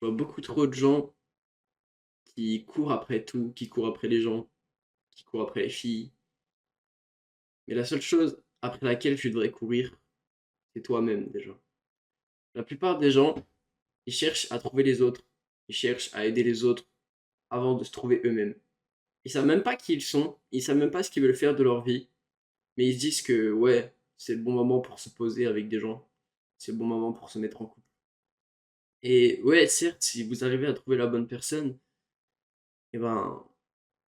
Je vois beaucoup trop de gens qui courent après tout, qui courent après les gens, qui courent après les filles. Mais la seule chose après laquelle tu devrais courir, c'est toi-même déjà. La plupart des gens, ils cherchent à trouver les autres, ils cherchent à aider les autres avant de se trouver eux-mêmes. Ils savent même pas qui ils sont, ils savent même pas ce qu'ils veulent faire de leur vie, mais ils se disent que ouais, c'est le bon moment pour se poser avec des gens, c'est le bon moment pour se mettre en couple. Et ouais, certes, si vous arrivez à trouver la bonne personne, eh ben,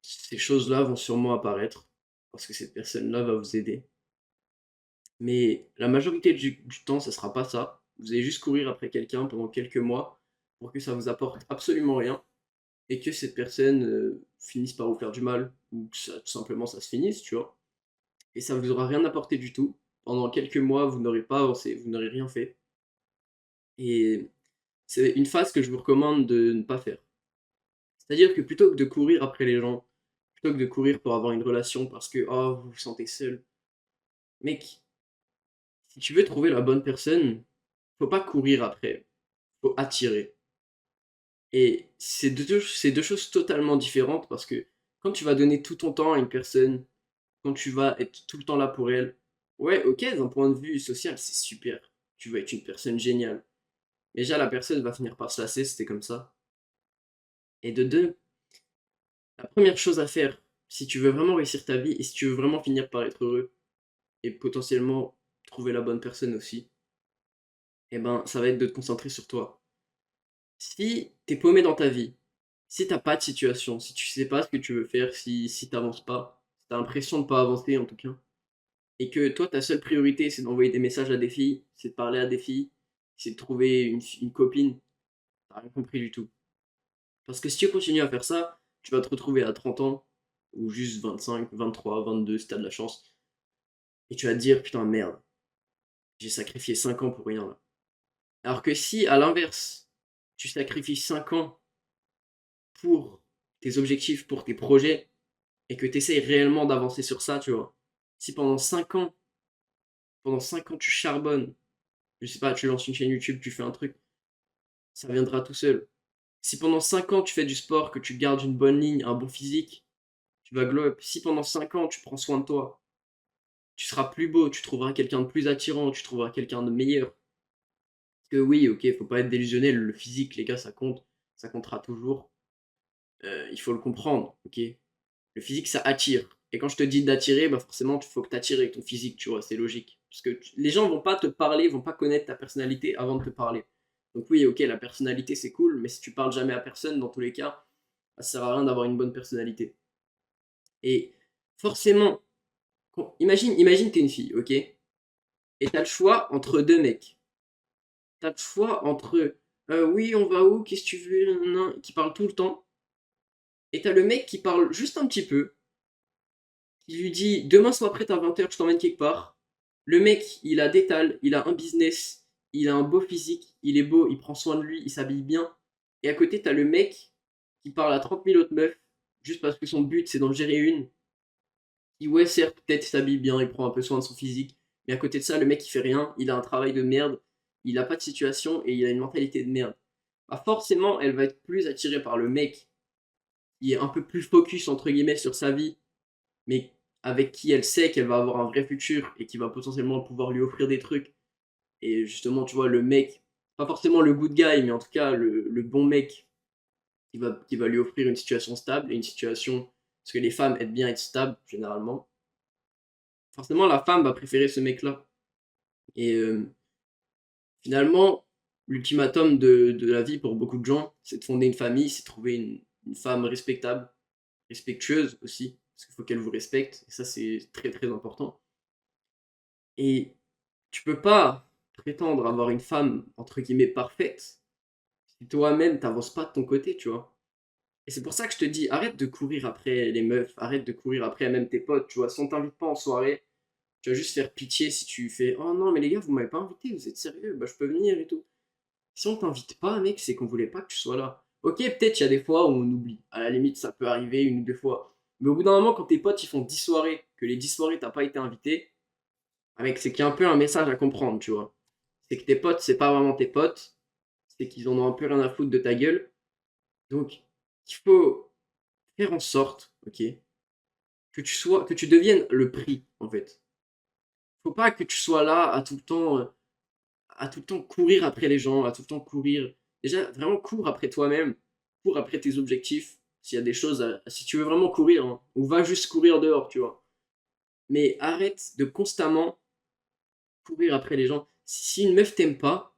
ces choses-là vont sûrement apparaître, parce que cette personne-là va vous aider. Mais la majorité du temps, ça sera pas ça. Vous allez juste courir après quelqu'un pendant quelques mois pour que ça vous apporte absolument rien et que cette personne finisse par vous faire du mal ou que ça, tout simplement ça se finisse, tu vois. Et ça vous aura rien apporté du tout. Pendant quelques mois, vous n'aurez pas avancé, vous n'aurez rien fait. Et c'est une phase que je vous recommande de ne pas faire. C'est-à-dire que plutôt que de courir après les gens, plutôt que de courir pour avoir une relation parce que oh, vous vous sentez seul, mec, si tu veux trouver la bonne personne, faut pas courir après, faut attirer. Et c'est deux choses totalement différentes parce que quand tu vas donner tout ton temps à une personne, quand tu vas être tout le temps là pour elle, ouais, ok, d'un point de vue social, c'est super. Tu vas être une personne géniale. Mais déjà, la personne va finir par se lasser, c'était comme ça. Et de deux, la première chose à faire, si tu veux vraiment réussir ta vie et si tu veux vraiment finir par être heureux et potentiellement trouver la bonne personne aussi, eh ben, ça va être de te concentrer sur toi. Si t'es paumé dans ta vie, si t'as pas de situation, si tu sais pas ce que tu veux faire, si t'avances pas, si t'as l'impression de pas avancer en tout cas, et que toi ta seule priorité c'est d'envoyer des messages à des filles, c'est de parler à des filles, c'est de trouver une copine, t'as rien compris du tout. Parce que si tu continues à faire ça, tu vas te retrouver à 30 ans, ou juste 25, 23, 22 si t'as de la chance, et tu vas te dire putain merde, j'ai sacrifié 5 ans pour rien là. Alors que si à l'inverse, tu sacrifies 5 ans pour tes objectifs, pour tes projets, et que tu essayes réellement d'avancer sur ça, tu vois. Si pendant 5 ans tu charbonnes, je sais pas, tu lances une chaîne YouTube, tu fais un truc, ça viendra tout seul. Si pendant 5 ans tu fais du sport, que tu gardes une bonne ligne, un bon physique, tu vas glow up. Si pendant 5 ans tu prends soin de toi, tu seras plus beau, tu trouveras quelqu'un de plus attirant, tu trouveras quelqu'un de meilleur. Parce que oui, ok, faut pas être délusionnel, le physique, les gars, ça compte, ça comptera toujours. Il faut le comprendre, ok. Le physique, ça attire. Et quand je te dis d'attirer, bah forcément, il faut que tu attires avec ton physique, tu vois, c'est logique. Parce que les gens vont pas te parler, vont pas connaître ta personnalité avant de te parler. Donc oui, ok, la personnalité, c'est cool, mais si tu parles jamais à personne, dans tous les cas, bah, ça sert à rien d'avoir une bonne personnalité. Et forcément, imagine t'es une fille, ok? Et t'as le choix entre deux mecs. T'as le choix entre oui, on va où, qu'est-ce que tu veux, nan, qui parle tout le temps. Et t'as le mec qui parle juste un petit peu, qui lui dit demain sois prête à 20 h, je t'emmène quelque part. Le mec, il a des talles, il a un business, il a un beau physique, il est beau, il prend soin de lui, il s'habille bien. Et à côté, t'as le mec qui parle à 30 000 autres meufs, juste parce que son but c'est d'en gérer une. Qui, ouais, certes, peut-être s'habille bien, il prend un peu soin de son physique, mais à côté de ça, le mec il fait rien, il a un travail de merde, il a pas de situation et il a une mentalité de merde. Bah forcément, elle va être plus attirée par le mec qui est un peu plus focus entre guillemets sur sa vie mais avec qui elle sait qu'elle va avoir un vrai futur et qui va potentiellement pouvoir lui offrir des trucs. Et justement, tu vois, le mec, pas forcément le good guy, mais en tout cas le bon mec qui va lui offrir une situation stable et une situation. Parce que les femmes aiment bien être stables, généralement. Forcément, la femme va préférer ce mec-là. Et finalement, l'ultimatum de la vie pour beaucoup de gens, c'est de fonder une famille, c'est de trouver une femme respectable, respectueuse aussi, parce qu'il faut qu'elle vous respecte, et ça c'est très très important. Et tu peux pas prétendre avoir une femme, entre guillemets, parfaite, si toi-même t'avances pas de ton côté, tu vois. Et c'est pour ça que je te dis, arrête de courir après les meufs, arrête de courir après même tes potes, tu vois. Si on t'invite pas en soirée, tu vas juste faire pitié si tu fais oh non, mais les gars, vous m'avez pas invité, vous êtes sérieux, bah je peux venir et tout. Si on t'invite pas, mec, c'est qu'on voulait pas que tu sois là. Ok, peut-être il y a des fois où on oublie, à la limite, ça peut arriver une ou deux fois. Mais au bout d'un moment, quand tes potes ils font 10 soirées, que les 10 soirées t'as pas été invité, avec c'est qu'il y a un peu un message à comprendre, tu vois. C'est que tes potes, c'est pas vraiment tes potes, c'est qu'ils en ont un peu rien à foutre de ta gueule. Donc, il faut faire en sorte, ok, que tu deviennes le prix, en fait. Faut pas que tu sois là à tout le temps courir après les gens, à tout le temps courir. Déjà, vraiment, cours après toi-même, cours après tes objectifs. S'il y a des choses, si tu veux vraiment courir, hein, ou va juste courir dehors, tu vois. Mais arrête de constamment courir après les gens. Si une meuf t'aime pas,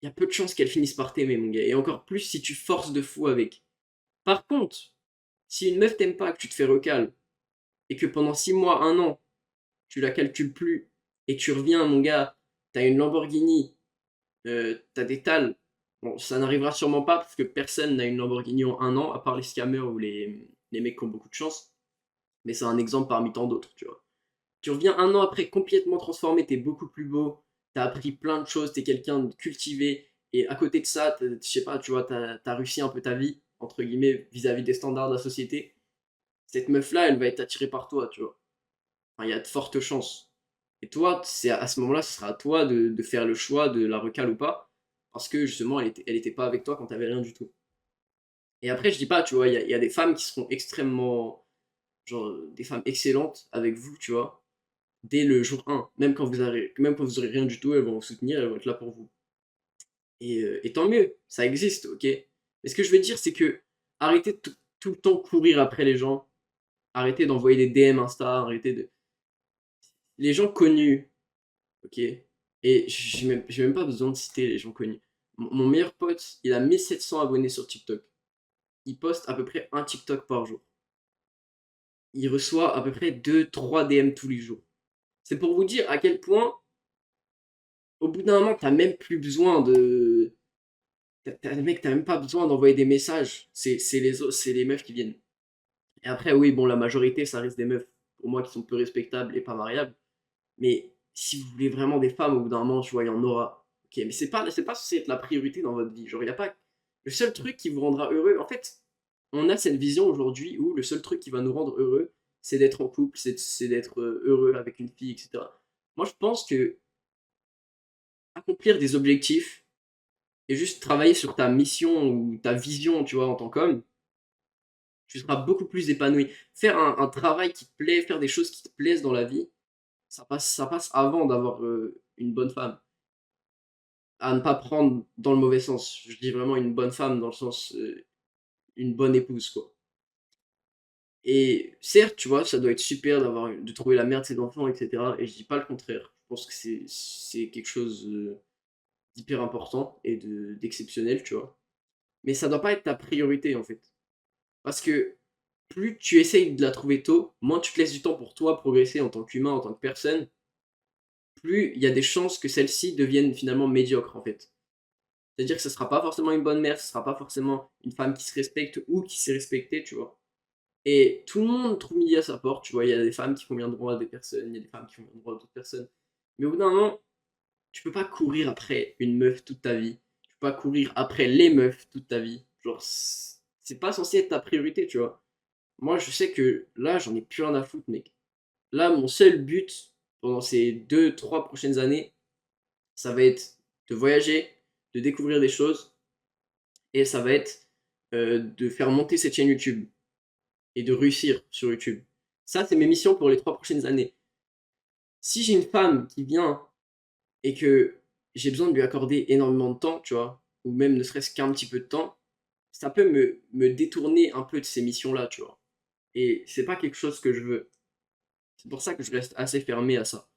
il y a peu de chances qu'elle finisse par t'aimer, mon gars. Et encore plus si tu forces de fou avec. Par contre, si une meuf t'aime pas, que tu te fais recal, et que pendant 6 mois, 1 an, tu la calcules plus, et tu reviens, mon gars, t'as une Lamborghini, t'as des tales. Bon, ça n'arrivera sûrement pas parce que personne n'a une Lamborghini en 1 an, à part les scammers ou les mecs qui ont beaucoup de chance. Mais c'est un exemple parmi tant d'autres, tu vois. Tu reviens 1 an après complètement transformé, t'es beaucoup plus beau, t'as appris plein de choses, t'es quelqu'un de cultivé, et à côté de ça, je sais pas, tu vois, t'as réussi un peu ta vie, entre guillemets, vis-à-vis des standards de la société. Cette meuf-là, elle va être attirée par toi, tu vois. Enfin, il y a de fortes chances. Et toi, c'est à ce moment-là, ce sera à toi de faire le choix de la recale ou pas, parce que justement, elle était pas avec toi quand t'avais rien du tout. Et après, je dis pas, tu vois, il y a des femmes qui seront extrêmement, genre, des femmes excellentes avec vous, tu vois, dès le jour 1. Même quand vous aurez rien du tout, elles vont vous soutenir, elles vont être là pour vous. Et tant mieux, ça existe, ok. Mais ce que je veux dire, c'est que arrêtez de tout le temps courir après les gens, arrêtez d'envoyer des DM Insta, arrêtez de. Les gens connus, ok. Et j'ai même pas besoin de citer les gens connus. Mon meilleur pote, il a 1700 abonnés sur TikTok. Il poste à peu près un TikTok par jour. Il reçoit à peu près 2 3 DM tous les jours. C'est pour vous dire à quel point, au bout d'un moment, t'as même plus besoin de. Mec, t'as même pas besoin d'envoyer des messages. C'est les meufs qui viennent. Et après, oui, bon, la majorité, ça reste des meufs, pour moi, qui sont peu respectables et pas mariables. Mais si vous voulez vraiment des femmes, au bout d'un moment, tu vois, il y en aura. Ok, mais c'est pas censé être la priorité dans votre vie. Genre, il y a pas. Le seul truc qui vous rendra heureux, en fait, on a cette vision aujourd'hui où le seul truc qui va nous rendre heureux, c'est d'être en couple, c'est d'être heureux avec une fille, etc. Moi, je pense que accomplir des objectifs et juste travailler sur ta mission ou ta vision, tu vois, en tant qu'homme, tu seras beaucoup plus épanoui. Faire un travail qui te plaît, faire des choses qui te plaisent dans la vie, ça passe avant d'avoir une bonne femme. À ne pas prendre dans le mauvais sens. Je dis vraiment une bonne femme dans le sens une bonne épouse, quoi. Et certes, tu vois, ça doit être super de trouver la mère de ses enfants, etc. Et je dis pas le contraire. Je pense que c'est quelque chose d'hyper important et d'exceptionnel, tu vois. Mais ça doit pas être ta priorité, en fait. Parce que plus tu essayes de la trouver tôt, moins tu te laisses du temps pour toi progresser en tant qu'humain, en tant que personne, plus il y a des chances que celle-ci devienne finalement médiocre, en fait. C'est-à-dire que ce sera pas forcément une bonne mère, ce sera pas forcément une femme qui se respecte ou qui s'est respectée, tu vois. Et tout le monde trouve midi à sa porte, tu vois. Il y a des femmes qui font bien droit à des personnes, il y a des femmes qui font bien droit à d'autres personnes. Mais au bout d'un moment, tu peux pas courir après une meuf toute ta vie. Tu peux pas courir après les meufs toute ta vie. Genre, c'est pas censé être ta priorité, tu vois. Moi, je sais que là, j'en ai plus rien à foutre, mec. Là, mon seul but pendant ces 2 3 prochaines années, ça va être de voyager, de découvrir des choses, et ça va être de faire monter cette chaîne YouTube et de réussir sur YouTube. Ça, c'est mes missions pour les 3 prochaines années. Si j'ai une femme qui vient et que j'ai besoin de lui accorder énormément de temps, tu vois, ou même ne serait-ce qu'un petit peu de temps, ça peut me détourner un peu de ces missions-là, tu vois. Et c'est pas quelque chose que je veux. C'est pour ça que je reste assez fermé à ça.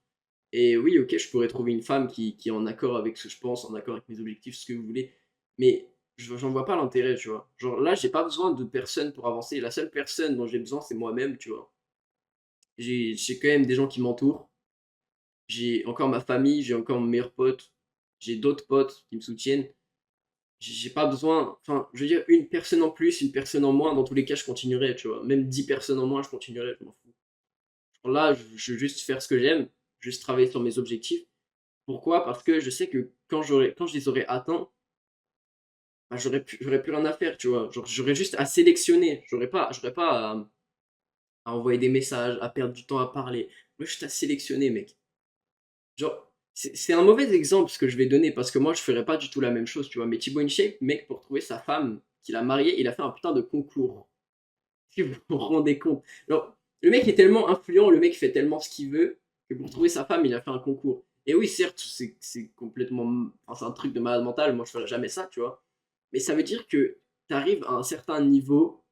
Et oui, ok, je pourrais trouver une femme qui est en accord avec ce que je pense, en accord avec mes objectifs, ce que vous voulez, mais j'en vois pas l'intérêt, tu vois. Genre là, j'ai pas besoin de personne pour avancer. La seule personne dont j'ai besoin, c'est moi-même, tu vois. J'ai quand même des gens qui m'entourent. J'ai encore ma famille, j'ai encore mes meilleurs potes, j'ai d'autres potes qui me soutiennent. J'ai pas besoin, enfin, je veux dire, une personne en plus, une personne en moins, dans tous les cas, je continuerai, tu vois. Même 10 personnes en moins, je continuerai, je m'en fous. Genre là, je veux juste faire ce que j'aime, juste travailler sur mes objectifs. Pourquoi? Parce que je sais que quand je les aurai atteints, bah, j'aurais plus rien à faire, tu vois. Genre, j'aurais juste à sélectionner. J'aurais pas à envoyer des messages, à perdre du temps à parler. J'aurais juste à sélectionner, mec. Genre, C'est un mauvais exemple ce que je vais donner parce que moi je ferais pas du tout la même chose, tu vois. Mais Thibaut InShape, mec, pour trouver sa femme qu'il a mariée, il a fait un putain de concours. Si vous vous rendez compte. Alors, le mec est tellement influent, le mec fait tellement ce qu'il veut, que pour trouver sa femme, il a fait un concours. Et oui, certes, c'est complètement. Enfin, c'est un truc de malade mental, moi je ferais jamais ça, tu vois. Mais ça veut dire que tu arrives à un certain niveau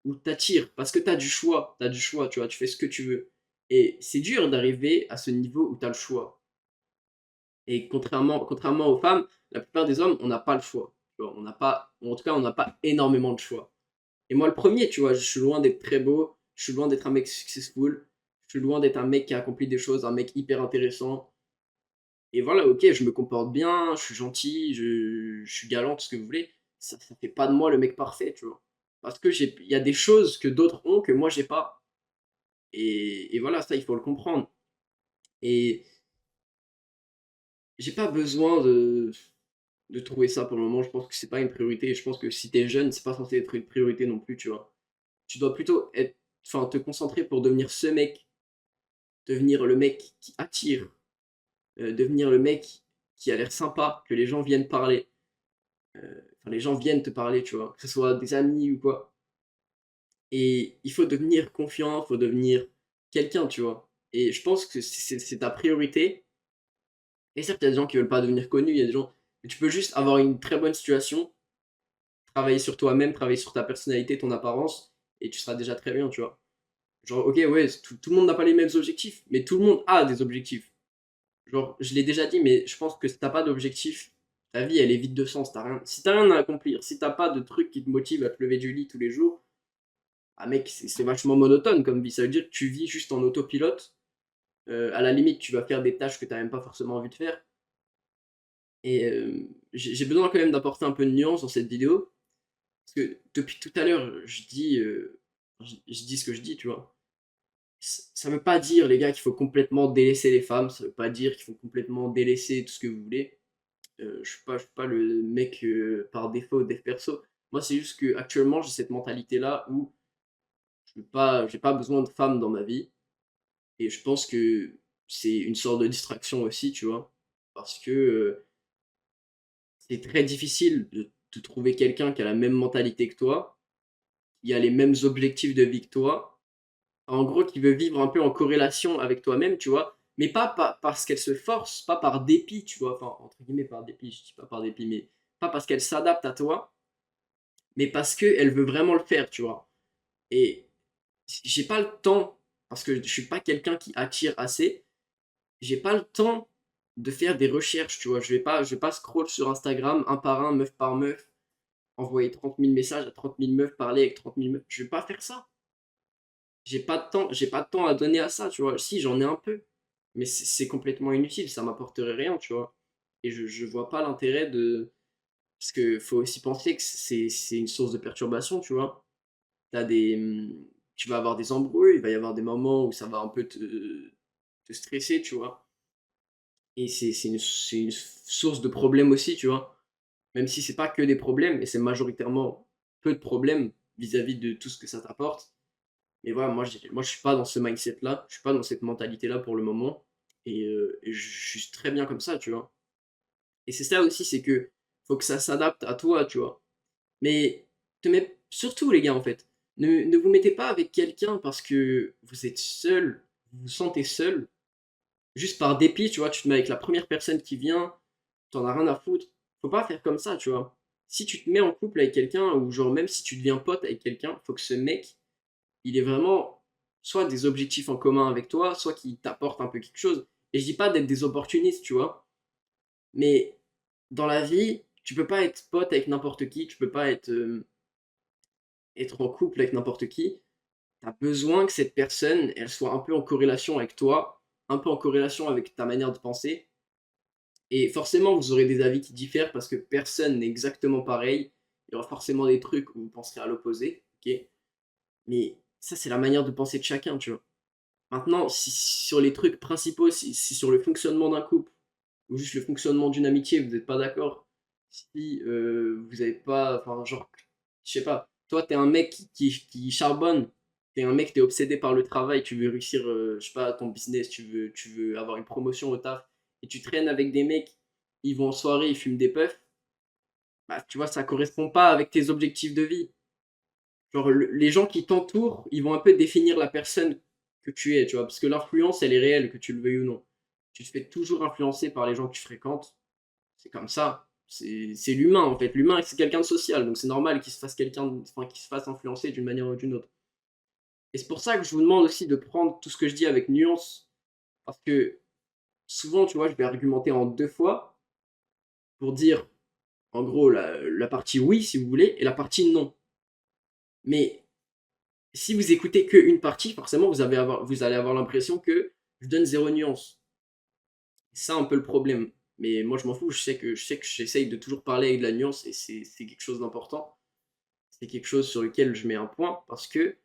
où t'attires, parce que t'as du choix, tu vois, tu fais ce que tu veux. Et c'est dur d'arriver à ce niveau où t'as le choix. Et contrairement aux femmes, la plupart des hommes, on n'a pas le choix. Tu vois, on n'a pas, ou en tout cas, on n'a pas énormément de choix. Et moi, le premier, tu vois, je suis loin d'être très beau, je suis loin d'être un mec successful, je suis loin d'être un mec qui a accompli des choses, un mec hyper intéressant. Et voilà, ok, je me comporte bien, je suis gentil, je suis galant, tout ce que vous voulez. Ça fait pas de moi le mec parfait, tu vois. Parce que il y a des choses que d'autres ont que moi j'ai pas. Et voilà, ça, il faut le comprendre. Et j'ai pas besoin de trouver ça pour le moment. Je pense que c'est pas une priorité. Je pense que si t'es jeune, c'est pas censé être une priorité non plus, tu vois. Tu dois plutôt enfin, te concentrer pour devenir ce mec, devenir le mec qui attire, devenir le mec qui a l'air sympa, que les gens viennent parler. Enfin, les gens viennent te parler, tu vois, que ce soit des amis ou quoi. Et il faut devenir confiant, il faut devenir quelqu'un, tu vois. Et je pense que c'est ta priorité. Et certes, il y a des gens qui veulent pas devenir connus, il y a des gens. Mais tu peux juste avoir une très bonne situation, travailler sur toi-même, travailler sur ta personnalité, ton apparence, et tu seras déjà très bien, tu vois. Genre, ok, ouais, tout le monde n'a pas les mêmes objectifs, mais tout le monde a des objectifs. Genre, je l'ai déjà dit, mais je pense que si t'as pas d'objectif, ta vie, elle est vide de sens. Si t'as rien à accomplir, si t'as pas de truc qui te motive à te lever du lit tous les jours, ah mec, c'est vachement monotone comme vie. Ça veut dire que tu vis juste en autopilote. À la limite, tu vas faire des tâches que t'as même pas forcément envie de faire. Et j'ai besoin quand même d'apporter un peu de nuance dans cette vidéo. Parce que depuis tout à l'heure, je dis ce que je dis, tu vois. Ça veut pas dire, les gars, qu'il faut complètement délaisser les femmes. Ça veut pas dire qu'il faut complètement délaisser tout ce que vous voulez. Je suis pas le mec par défaut dev perso. Moi, c'est juste que actuellement j'ai cette mentalité-là où j'ai pas besoin de femmes dans ma vie. Et je pense que c'est une sorte de distraction aussi, tu vois. Parce que c'est très difficile de trouver quelqu'un qui a la même mentalité que toi, qui a les mêmes objectifs de vie que toi, en gros, qui veut vivre un peu en corrélation avec toi-même, tu vois, mais pas parce qu'elle se force, pas par dépit, tu vois, enfin, entre guillemets, par dépit, je dis pas par dépit, mais pas parce qu'elle s'adapte à toi, mais parce qu'elle veut vraiment le faire, tu vois. Et j'ai pas le temps, parce que je suis pas quelqu'un qui attire assez, j'ai pas le temps de faire des recherches, tu vois. Je vais pas scroll sur Instagram un par un, meuf par meuf, envoyer 30 000 messages à 30 000 meufs, parler avec 30 000 meufs. Je vais pas faire ça. J'ai pas de temps à donner à ça, tu vois. Si, j'en ai un peu, mais c'est complètement inutile, ça m'apporterait rien, tu vois. Et je vois pas l'intérêt de. Parce que faut aussi penser que c'est une source de perturbation, tu vois. T'as des, tu vas avoir des embrouilles, il va y avoir des moments où ça va un peu te stresser, tu vois. Et c'est une source de problèmes aussi, tu vois. Même si c'est pas que des problèmes, et c'est majoritairement peu de problèmes vis-à-vis de tout ce que ça t'apporte. Mais voilà, moi je suis pas dans ce mindset-là, je suis pas dans cette mentalité-là pour le moment. Et je suis très bien comme ça, tu vois. Et c'est ça aussi, c'est que faut que ça s'adapte à toi, tu vois. Mais surtout les gars, en fait, ne vous mettez pas avec quelqu'un parce que vous êtes seul, vous vous sentez seul, juste par dépit, tu vois, tu te mets avec la première personne qui vient, t'en as rien à foutre. Faut pas faire comme ça, tu vois. Si tu te mets en couple avec quelqu'un, ou genre même si tu deviens pote avec quelqu'un, faut que ce mec, il ait vraiment soit des objectifs en commun avec toi, soit qu'il t'apporte un peu quelque chose. Et je dis pas d'être des opportunistes, tu vois, mais dans la vie, tu peux pas être pote avec n'importe qui, tu peux pas être en couple avec n'importe qui. Tu as besoin que cette personne, elle soit un peu en corrélation avec toi, un peu en corrélation avec ta manière de penser. Et forcément, vous aurez des avis qui diffèrent parce que personne n'est exactement pareil. Il y aura forcément des trucs où vous penserez à l'opposé, ok. Mais ça, c'est la manière de penser de chacun, tu vois. Maintenant, si sur les trucs principaux, si sur le fonctionnement d'un couple, ou juste le fonctionnement d'une amitié, vous n'êtes pas d'accord, si vous n'avez pas, enfin, genre, je sais pas, toi, t'es un mec qui charbonne, t'es un mec, t'es obsédé par le travail, tu veux réussir, je sais pas, ton business, tu veux avoir une promotion au taf, et tu traînes avec des mecs, ils vont en soirée, ils fument des puffs, bah, tu vois, ça correspond pas avec tes objectifs de vie. Genre, les gens qui t'entourent, ils vont un peu définir la personne que tu es, tu vois, parce que l'influence, elle est réelle, que tu le veuilles ou non. Tu te fais toujours influencer par les gens que tu fréquentes. C'est comme ça. C'est l'humain, en fait. L'humain, c'est quelqu'un de social, donc c'est normal qu'il se fasse enfin, qu'il se fasse influencer d'une manière ou d'une autre. Et c'est pour ça que je vous demande aussi de prendre tout ce que je dis avec nuance, parce que souvent, tu vois, je vais argumenter en deux fois pour dire, en gros, la partie oui, si vous voulez, et la partie non. Mais si vous écoutez qu'une partie, forcément, vous allez avoir l'impression que je donne zéro nuance. C'est ça un peu le problème. Mais moi, je m'en fous, je sais que j'essaye de toujours parler avec de la nuance, et c'est quelque chose d'important. C'est quelque chose sur lequel je mets un point, parce que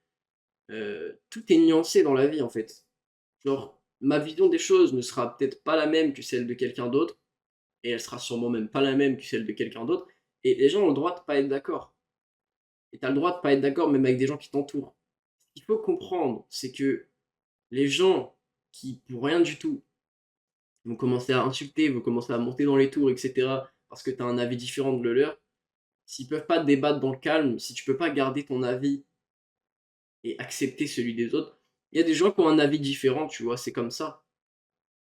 tout est nuancé dans la vie, en fait. Genre, ma vision des choses ne sera peut-être pas la même que celle de quelqu'un d'autre, et elle sera sûrement même pas la même que celle de quelqu'un d'autre, et les gens ont le droit de pas être d'accord. Et tu as le droit de pas être d'accord même avec des gens qui t'entourent. Ce qu'il faut comprendre, c'est que les gens qui, pour rien du tout, vont commencer à insulter, vont commencer à monter dans les tours, etc., parce que tu as un avis différent de le leur, s'ils peuvent pas débattre dans le calme, si tu peux pas garder ton avis et accepter celui des autres, il y a des gens qui ont un avis différent, tu vois, c'est comme ça.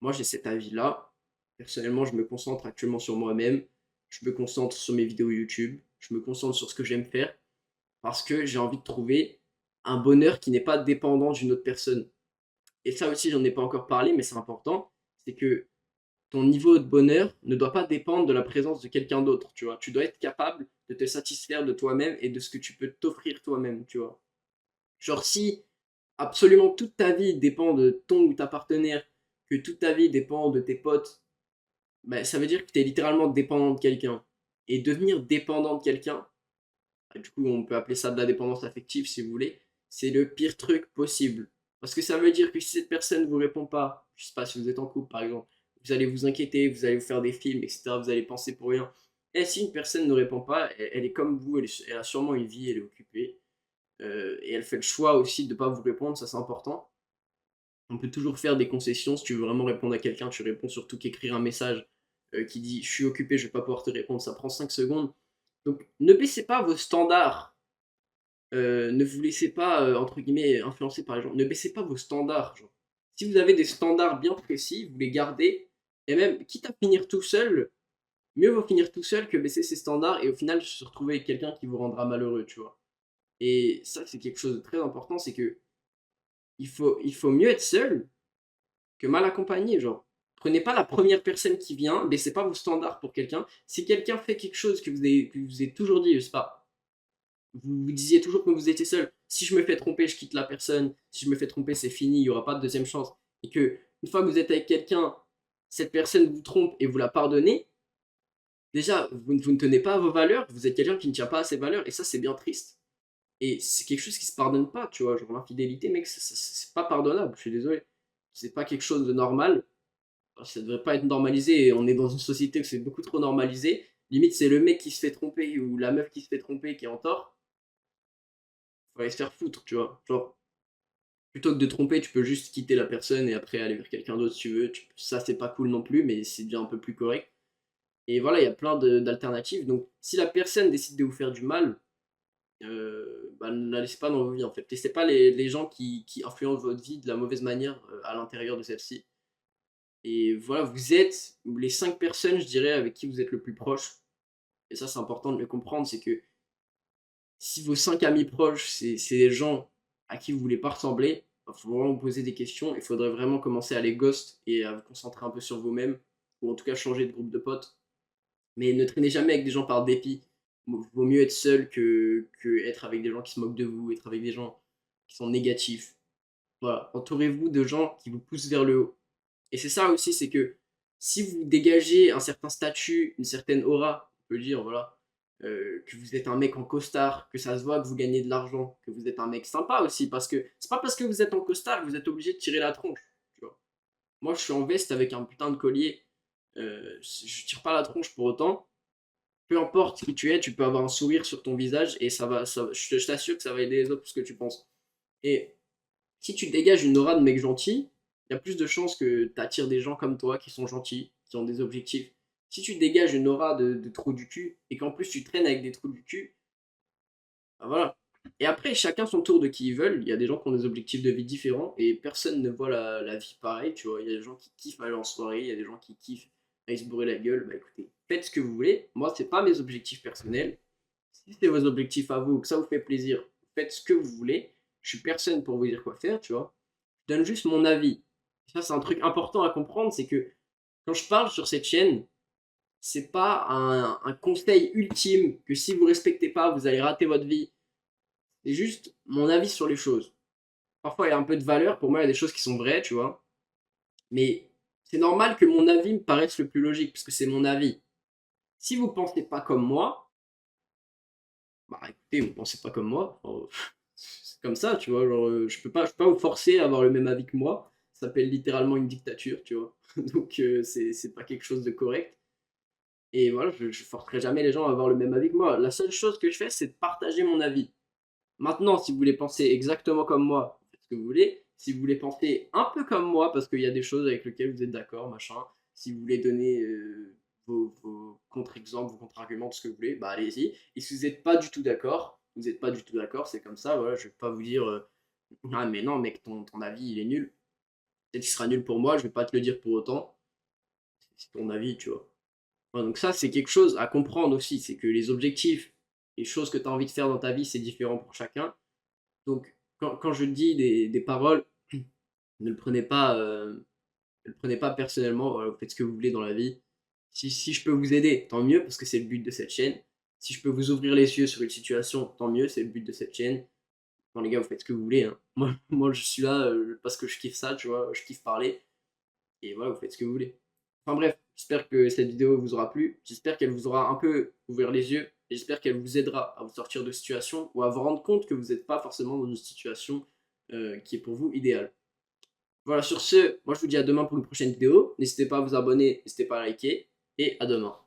Moi, j'ai cet avis-là. Personnellement, je me concentre actuellement sur moi-même, je me concentre sur mes vidéos YouTube, je me concentre sur ce que j'aime faire, parce que j'ai envie de trouver un bonheur qui n'est pas dépendant d'une autre personne. Et ça aussi, j'en ai pas encore parlé, mais c'est important, c'est que ton niveau de bonheur ne doit pas dépendre de la présence de quelqu'un d'autre, tu vois. Tu dois être capable de te satisfaire de toi-même et de ce que tu peux t'offrir toi-même, tu vois. Genre si absolument toute ta vie dépend de ton ou ta partenaire, que toute ta vie dépend de tes potes, bah, ça veut dire que tu es littéralement dépendant de quelqu'un. Et devenir dépendant de quelqu'un, du coup on peut appeler ça de la dépendance affective si vous voulez, c'est le pire truc possible. Parce que ça veut dire que si cette personne ne vous répond pas, je sais pas si vous êtes en couple par exemple, vous allez vous inquiéter, vous allez vous faire des films, etc. Vous allez penser pour rien. Et si une personne ne répond pas, elle est comme vous, elle a sûrement une vie, elle est occupée. Et elle fait le choix aussi de ne pas vous répondre, ça c'est important. On peut toujours faire des concessions. Si tu veux vraiment répondre à quelqu'un, tu réponds surtout qu'écrire un message qui dit je suis occupé, je vais pas pouvoir te répondre, ça prend 5 secondes. Donc ne baissez pas vos standards. Ne vous laissez pas, entre guillemets, influencer par les gens. Ne baissez pas vos standards. Genre. Si vous avez des standards bien précis, vous les gardez. Et même, quitte à finir tout seul, mieux vaut finir tout seul que baisser ses standards et au final se retrouver avec quelqu'un qui vous rendra malheureux, tu vois. Et ça, c'est quelque chose de très important, c'est que il faut mieux être seul que mal accompagné, genre. Prenez pas la première personne qui vient, baissez pas vos standards pour quelqu'un. Si quelqu'un fait quelque chose que vous avez toujours dit, je sais pas, vous disiez toujours que vous étiez seul. Si je me fais tromper, je quitte la personne. Si je me fais tromper, c'est fini, il n'y aura pas de deuxième chance. Et que, une fois que vous êtes avec quelqu'un, cette personne vous trompe et vous la pardonnez, déjà, vous ne tenez pas à vos valeurs, vous êtes quelqu'un qui ne tient pas à ses valeurs, et ça, c'est bien triste. Et c'est quelque chose qui se pardonne pas, tu vois. Genre, l'infidélité, mec, c'est pas pardonnable, je suis désolé. C'est pas quelque chose de normal. Ça devrait pas être normalisé. Et on est dans une société où c'est beaucoup trop normalisé. Limite, c'est le mec qui se fait tromper ou la meuf qui se fait tromper qui est en tort. Faut aller se faire foutre, tu vois. Genre, plutôt que de tromper, tu peux juste quitter la personne et après aller vers quelqu'un d'autre si tu veux. Ça, c'est pas cool non plus, mais c'est déjà un peu plus correct. Et voilà, il y a plein d'alternatives. Donc, si la personne décide de vous faire du mal, bah, ne la laissez pas dans vos vies en fait. Laissez pas les gens qui influencent votre vie de la mauvaise manière à l'intérieur de celle-ci. Et voilà, vous êtes les 5 personnes, je dirais, avec qui vous êtes le plus proche. Et ça, c'est important de le comprendre, c'est que si vos 5 amis proches, c'est des gens à qui vous voulez pas ressembler, il faut vraiment vous poser des questions. Il faudrait vraiment commencer à les ghost et à vous concentrer un peu sur vous-même, ou en tout cas changer de groupe de potes. Mais ne traînez jamais avec des gens par dépit. Vaut mieux être seul que être avec des gens qui se moquent de vous, être avec des gens qui sont négatifs. Voilà, entourez-vous de gens qui vous poussent vers le haut. Et c'est ça aussi, c'est que si vous dégagez un certain statut, une certaine aura, on peut le dire, voilà, que vous êtes un mec en costard, que ça se voit que vous gagnez de l'argent, que vous êtes un mec sympa aussi, parce que c'est pas parce que vous êtes en costard que vous êtes obligé de tirer la tronche. Tu vois. Moi, je suis en veste avec un putain de collier, je tire pas la tronche pour autant. Peu importe qui tu es, tu peux avoir un sourire sur ton visage et je t'assure que ça va aider les autres plus que tu penses. Et si tu dégages une aura de mec gentil, il y a plus de chances que tu attires des gens comme toi qui sont gentils, qui ont des objectifs. Si tu dégages une aura de trou du cul et qu'en plus tu traînes avec des trous du cul, bah voilà. Et après, chacun son tour de qui ils veulent. Il y a des gens qui ont des objectifs de vie différents et personne ne voit la vie pareil, tu vois. Il y a des gens qui kiffent aller en soirée, il y a des gens qui kiffent aller se bourrer la gueule. Bah écoutez, faites ce que vous voulez. Moi, c'est pas mes objectifs personnels. Si c'est vos objectifs à vous, que ça vous fait plaisir, faites ce que vous voulez. Je suis personne pour vous dire quoi faire, tu vois. Je donne juste mon avis. Ça, c'est un truc important à comprendre, c'est que quand je parle sur cette chaîne, c'est pas un conseil ultime que si vous respectez pas, vous allez rater votre vie. C'est juste mon avis sur les choses. Parfois, il y a un peu de valeur. Pour moi, il y a des choses qui sont vraies, tu vois. Mais c'est normal que mon avis me paraisse le plus logique, parce que c'est mon avis. Si vous pensez pas comme moi, bah écoutez, vous pensez pas comme moi. Enfin, c'est comme ça, tu vois. Genre, je peux pas vous forcer à avoir le même avis que moi. Ça s'appelle littéralement une dictature, tu vois. Donc, c'est pas quelque chose de correct. Et voilà, je forcerai jamais les gens à avoir le même avis que moi. La seule chose que je fais, c'est de partager mon avis. Maintenant, si vous voulez penser exactement comme moi, faites ce que vous voulez. Si vous voulez penser un peu comme moi, parce qu'il y a des choses avec lesquelles vous êtes d'accord, machin. Si vous voulez donner vos contre-exemples, vos contre-arguments, tout ce que vous voulez, bah allez-y. Et si vous n'êtes pas du tout d'accord, vous n'êtes pas du tout d'accord, c'est comme ça, voilà, je vais pas vous dire ah mais non mec, ton avis il est nul. Peut-être qu'il sera nul pour moi, je vais pas te le dire pour autant. C'est ton avis, tu vois. Voilà, donc ça, c'est quelque chose à comprendre aussi, c'est que les objectifs, les choses que tu as envie de faire dans ta vie, c'est différent pour chacun. Donc, quand je dis des paroles, ne le prenez pas, ne le prenez pas personnellement. Voilà, vous faites ce que vous voulez dans la vie. Si je peux vous aider, tant mieux, parce que c'est le but de cette chaîne. Si je peux vous ouvrir les yeux sur une situation, tant mieux, c'est le but de cette chaîne. Bon, les gars, vous faites ce que vous voulez, hein. Moi, je suis là parce que je kiffe ça, tu vois, je kiffe parler. Et voilà, vous faites ce que vous voulez. Enfin bref, j'espère que cette vidéo vous aura plu. J'espère qu'elle vous aura un peu ouvert les yeux. Et j'espère qu'elle vous aidera à vous sortir de situation ou à vous rendre compte que vous n'êtes pas forcément dans une situation qui est pour vous idéale. Voilà, sur ce, moi je vous dis à demain pour une prochaine vidéo. N'hésitez pas à vous abonner, n'hésitez pas à liker. Et à demain.